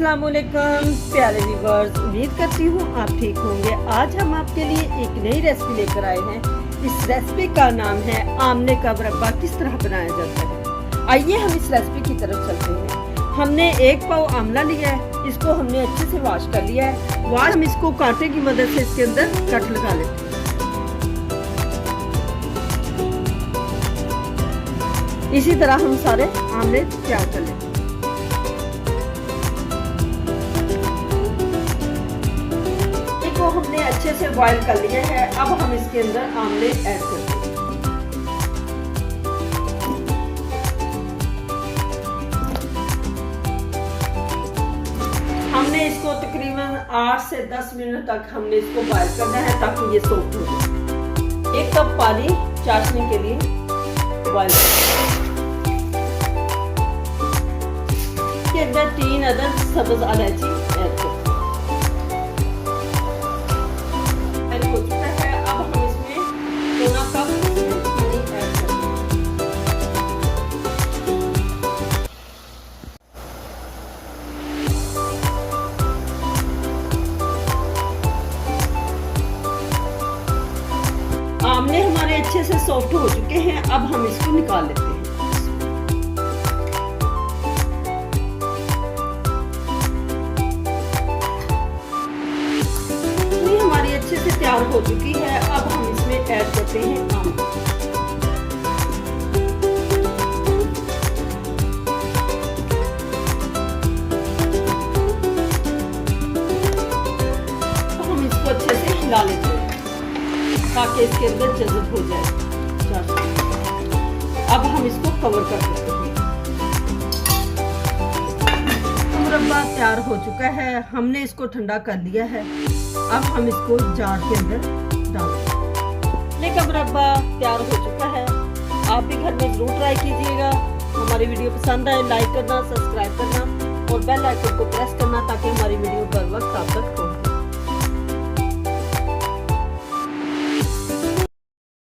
अस्सलामुअलैकुम प्यारे व्यूअर्स, उम्मीद करती हूँ आप ठीक होंगे। आज हम आपके लिए एक नई रेसिपी लेकर आए हैं। इस रेसिपी का नाम है आमले का मुरब्बा किस तरह बनाया जाता है। आइए हम इस रेसिपी की तरफ चलते हैं। हमने 1 पाव आमला लिया है, इसको हमने अच्छे से वॉश कर लिया है। वॉश हम इसको कांटे की मदद से इसके अंदर कट लगा लेते हैं। इसी तरह हम सारे आमले तैयार कर लेते हैं। को हमने अच्छे से बॉईल कर लिया है। अब हम इसके अंदर आमले ऐड करते हैं। हमने इसको तकरीबन 8 से 10 मिनट तक हमने इसको बॉईल करना है ताकि ये सॉफ्ट हो जाए। 1 कप पानी चाशनी के लिए बॉईल करना है। इसके अंदर 3 अदद सब्ज इलायची ऐड करते हैं। हो चुका है। अब हम इसमें 1 कप चीनी ऐड करते हैं। आमले हमारे अच्छे से सॉफ्ट हो चुके हैं। अब हम इसको निकाल लेते हैं। अच्छे से तैयार हो चुकी है। अब हम इसमें ऐड करते हैं आमले। तो हम इसको अच्छे से हिला लेते हैं ताकि इसके अंदर जज़ब हो जाए। अब हम इसको कवर कर देते हैं। मुरब्बा तैयार हो चुका है। हमने इसको ठंडा कर लिया है। अब हम इसको जार के अंदर डालेंगे। का मुरब्बा तैयार हो चुका है। आप भी घर में जरूर ट्राई कीजिएगा। हमारी वीडियो पसंद आए लाइक करना, सब्सक्राइब करना और बेल आइकन को प्रेस करना ताकि हमारी वीडियो बर वक्त आप तक हो।